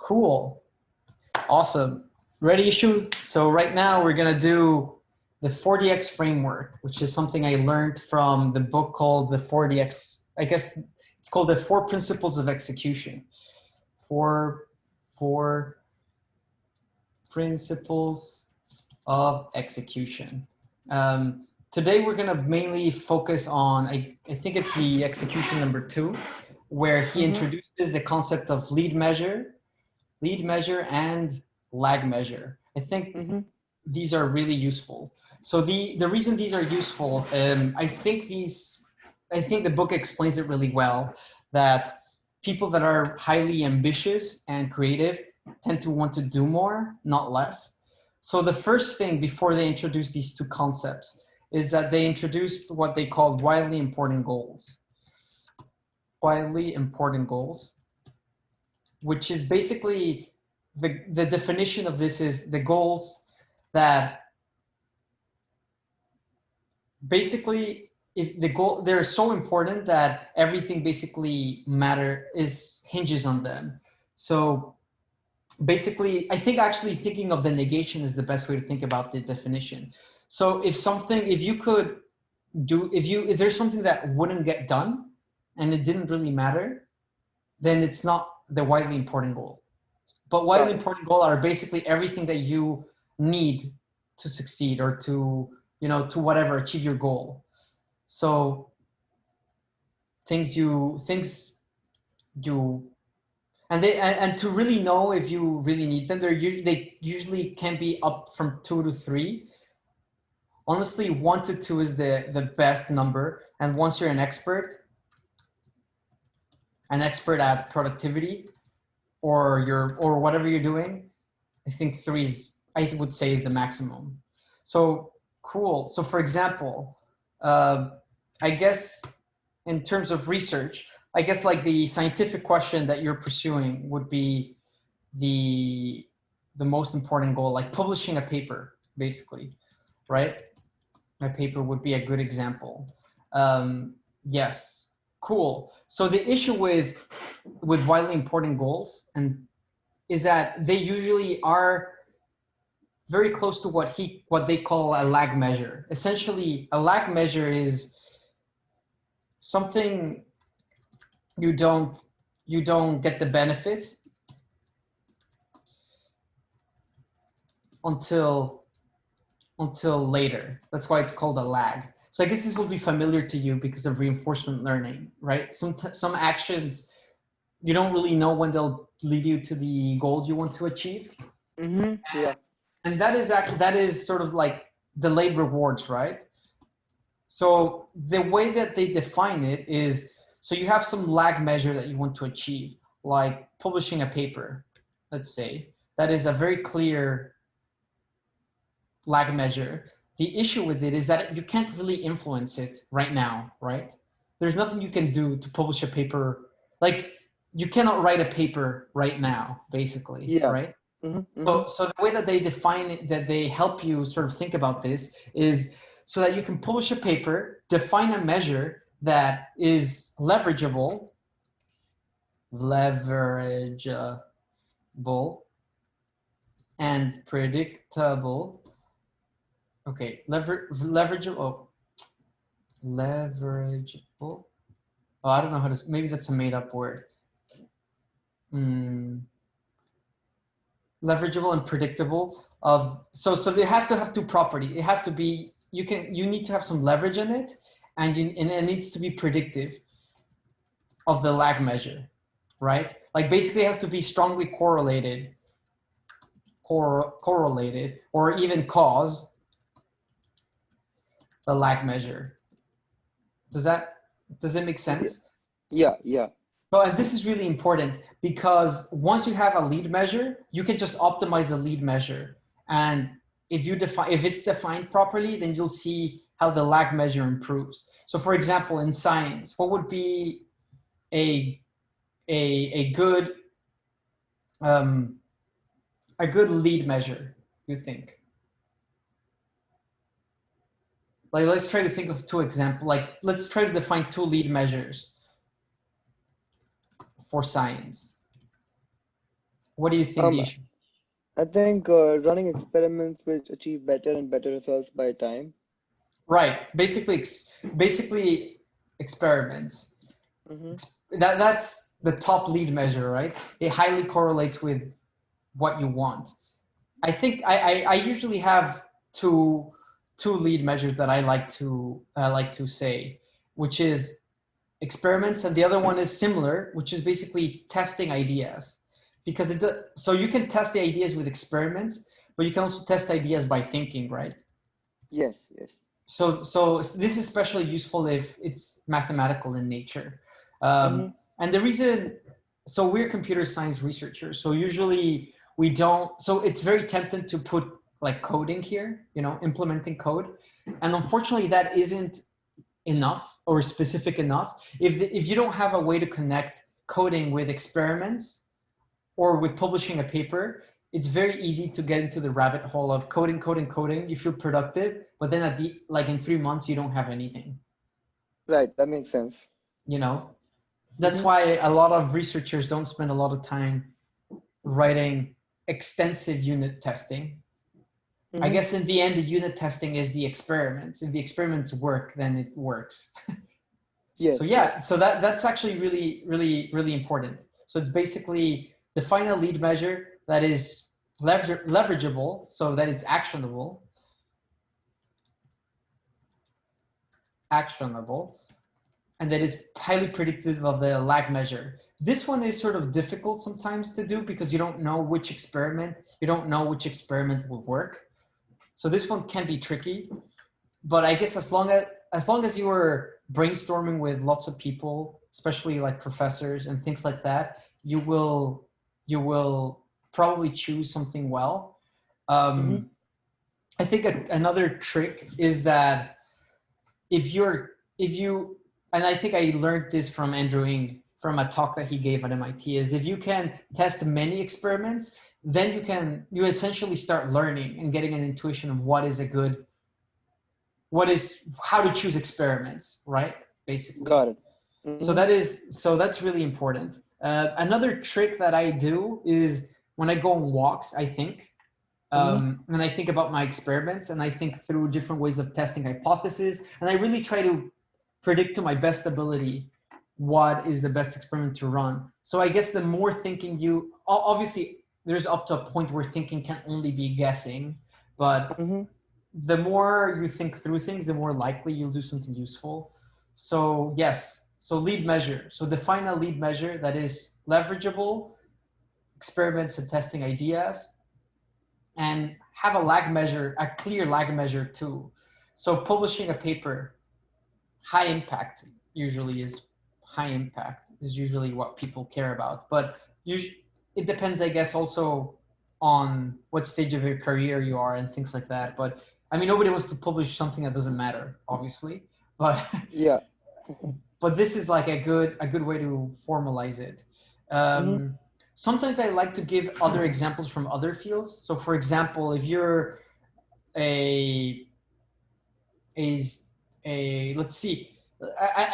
Cool. Awesome. Ready, Ishu? So right now we're going to do the 4DX framework, which is something I learned from the book called the 4DX. I guess it's called the Four Principles of Execution. Four Principles of Execution. Today we're going to mainly focus on, I think it's the execution number 2, where he introduces the concept of lead measure and lag measure. I think these are really useful. So the reason these are useful, I think the book explains it really well, that people that are highly ambitious and creative tend to want to do more, not less. So the first thing before they introduce these two concepts is that they introduced what they called wildly important goals. Wildly important goals, which is basically the definition of this is the goals that basically they're so important that everything basically hinges on them. So basically, I think actually thinking of the negation is the best way to think about the definition. So if there's something that wouldn't get done and it didn't really matter, then it's not the widely important goal. But widely important goals are basically everything that you need to succeed or to achieve your goal. So things and to really know if you really need them, they usually can be up from 2 to 3. Honestly, 1 to 2 is the best number. And once you're an expert at productivity or whatever you're doing, I think 3 I would say is the maximum. So cool. So for example, I guess in terms of research, I guess like the scientific question that you're pursuing would be the most important goal, like publishing a paper, basically, right? A paper would be a good example. Yes, cool. So the issue with widely important goals is that they usually are very close to what they call a lag measure. Essentially, a lag measure is something you don't get the benefits until later. That's why it's called a lag. So I guess this will be familiar to you because of reinforcement learning, right? Some actions you don't really know when they'll lead you to the goal you want to achieve. Yeah. And that is sort of like delayed rewards, right? So the way that they define it is, so you have some lag measure that you want to achieve, like publishing a paper, let's say. That is a very clear lag measure. The issue with it is that you can't really influence it right now, right? There's nothing you can do to publish a paper. Like, you cannot write a paper right now, basically, right? So the way that they define it, that they help you sort of think about this, is so that you can publish a paper, define a measure that is leverageable, and predictable. Okay, leverageable. Oh, I don't know how to. Maybe that's a made-up word. Leverageable and predictable. So it has to have 2 properties. It has to be you need to have some leverage in it, and it needs to be predictive of the lag measure, right? Like basically it has to be strongly correlated or even cause the lag measure. Does it make sense? Yeah. So, and this is really important because once you have a lead measure, you can just optimize the lead measure. And if it's defined properly, then you'll see how the lag measure improves. So for example, in science, what would be a good lead measure, you think? Like, let's try to think of 2 examples. Like, let's try to define 2 lead measures for science. What do you think the Um, issue? I think running experiments which achieve better and better results by time. Right. Basically experiments. Mm-hmm. That's the top lead measure, right? It highly correlates with what you want. I think I usually have two lead measures that I like to say, which is experiments, and the other one is similar, which is basically testing ideas. Because so you can test the ideas with experiments, but you can also test ideas by thinking, right? Yes, yes. So this is especially useful if it's mathematical in nature. Mm-hmm. And the reason, so we're computer science researchers, so usually we don't, so it's very tempting to put like coding here, implementing code. And unfortunately that isn't enough or specific enough. If you don't have a way to connect coding with experiments or with publishing a paper, it's very easy to get into the rabbit hole of coding, coding, coding. You feel productive, but then at the like in 3 months you don't have anything. Right, that makes sense. You know, that's Mm-hmm. why a lot of researchers don't spend a lot of time writing extensive unit testing. I Mm-hmm. guess in the end, the unit testing is the experiments. If the experiments work, then it works. So Yes, yes. yeah, so that's actually really, really, really important. So it's basically define a lead measure that is leverageable, so that it's actionable, and that is highly predictive of the lag measure. This one is sort of difficult sometimes to do because you don't know which experiment will work. So this one can be tricky, but I guess as long as you are brainstorming with lots of people, especially like professors and things like that, you will probably choose something well. Mm-hmm. Um, I think another trick is that if you and I think I learned this from Andrew Ng from a talk that he gave at MIT is if you can test many experiments, then you essentially start learning and getting an intuition of what is how to choose experiments, right? Got Basically. it. So Mm-hmm. that's really important. Another trick that I do is when I go on walks, I think, Mm-hmm. and I think about my experiments and I think through different ways of testing hypotheses, and I really try to predict to my best ability what is the best experiment to run. So I guess the more thinking obviously there's up to a point where thinking can only be guessing, but Mm-hmm. the more you think through things, the more likely you'll do something useful. So yes, so lead measure. So define a lead measure that is leverageable, experiments and testing ideas, and have a clear lag measure too. So publishing a paper, high impact usually is high impact is usually what people care about. But it depends, I guess, also on what stage of your career you are and things like that. But I mean, nobody wants to publish something that doesn't matter, obviously. But Yeah. but this is like a good way to formalize it. Mm-hmm. Um, Sometimes I like to give other examples from other fields. So, for example, if you're a a let's see,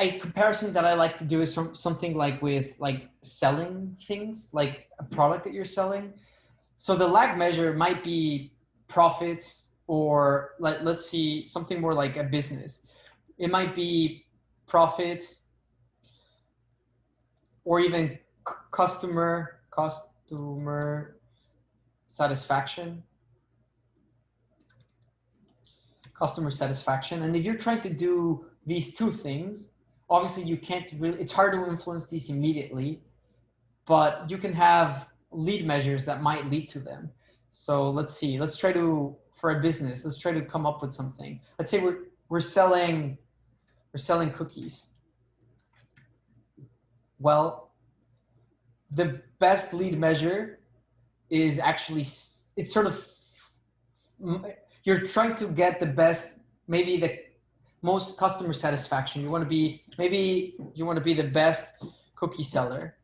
a comparison that I like to do is from something like with like selling things, like a product that you're selling. So the lag measure might be profits, or like let's see something more like a business. It might be profits, or even customer satisfaction, customer satisfaction. And if you're trying to do these two things, obviously you can't really, it's hard to influence these immediately, but you can have lead measures that might lead to them. So let's see, for a business, let's try to come up with something. Let's say we're selling cookies. Well, the best lead measure is actually, it's sort of, you're trying to get the best, maybe the most customer satisfaction. You want to be the best cookie seller,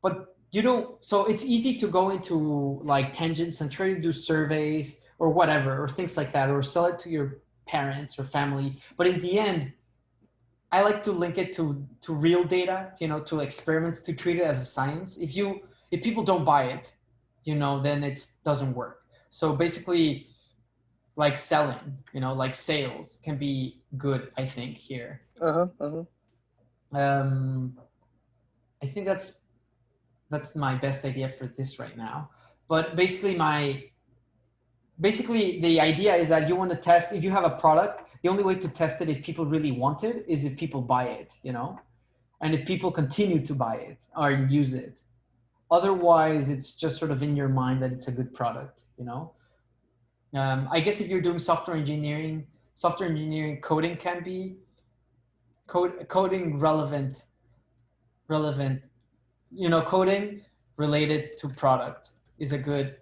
but you don't. So it's easy to go into like tangents and try to do surveys or whatever or things like that, or sell it to your parents or family. But in the end, I like to link it to real data, to experiments, to treat it as a science. if people don't buy it, then it doesn't work. So basically, like selling, like sales can be good, I think, here. Uh-huh. Uh-huh. Um, I think that's my best idea for this right now. But basically the idea is that you want to test, if you have a product, the only way to test it if people really want it is if people buy it, and if people continue to buy it or use it. Otherwise, it's just sort of in your mind that it's a good product. I guess if you're doing software engineering, coding can be coding relevant. Coding related to product is a good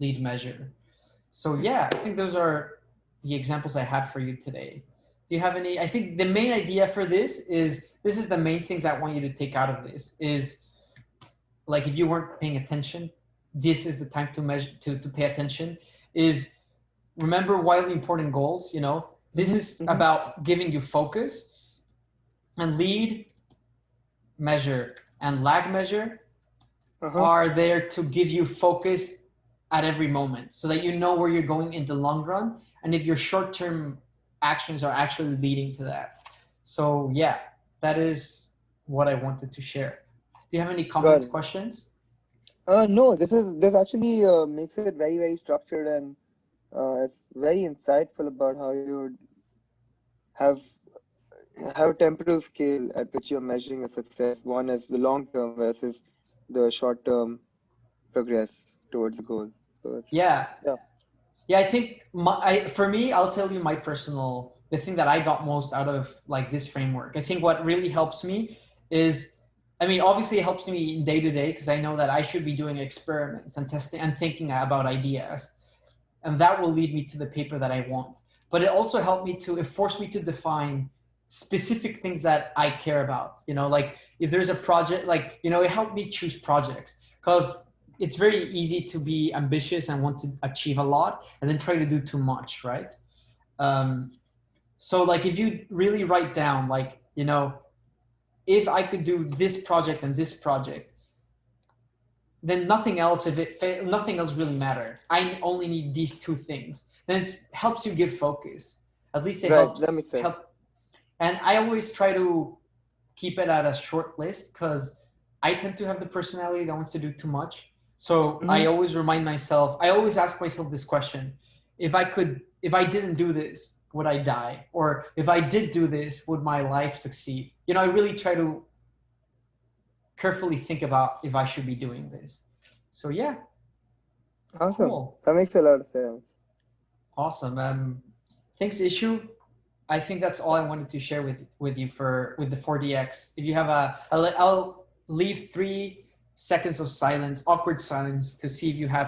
lead measure. So yeah, I think those are the examples I had for you today. Do you have any? I think the main idea for this is the main things I want you to take out of this is, like, if you weren't paying attention, this is the time to measure to pay attention. Is remember wildly important goals. This Mm-hmm. is Mm-hmm. about giving you focus, and lead measure and lag measure Uh-huh. are there to give you focus at every moment so that you know where you're going in the long run and if your short-term actions are actually leading to that. So yeah, that is what I wanted to share. Do you have any Got comments, it. questions? No, this actually makes it very, very structured, and it's very insightful about how you have have a temporal scale at which you're measuring a success. One is the long term versus the short term progress towards the goal. So it's Yeah. yeah. Yeah, I think for me, I'll tell you my personal, the thing that I got most out of like this framework. I think what really helps me is, I mean, obviously it helps me day to day because I know that I should be doing experiments and testing and thinking about ideas, and that will lead me to the paper that I want. But it also helped me it forced me to define specific things that I care about. Like if there's a project, like, it helped me choose projects because it's very easy to be ambitious and want to achieve a lot and then try to do too much, right? Um, so like if you really write down, like, if I could do this project and this project, then nothing else, nothing else really matter. I only need these two things. Then it helps you give focus. At least it Right, that helps makes sense. help. And I always try to keep it at a short list because I tend to have the personality that wants to do too much. So Mm-hmm. I always remind myself, I always ask myself this question: if I didn't do this, would I die? Or if I did do this, would my life succeed? I really try to carefully think about if I should be doing this. So yeah, Awesome. cool. That makes a lot of sense. Awesome. Thanks, Issue. I think that's all I wanted to share with you with the 4DX. If you have I'll leave 3 seconds of silence, awkward silence, to see if you have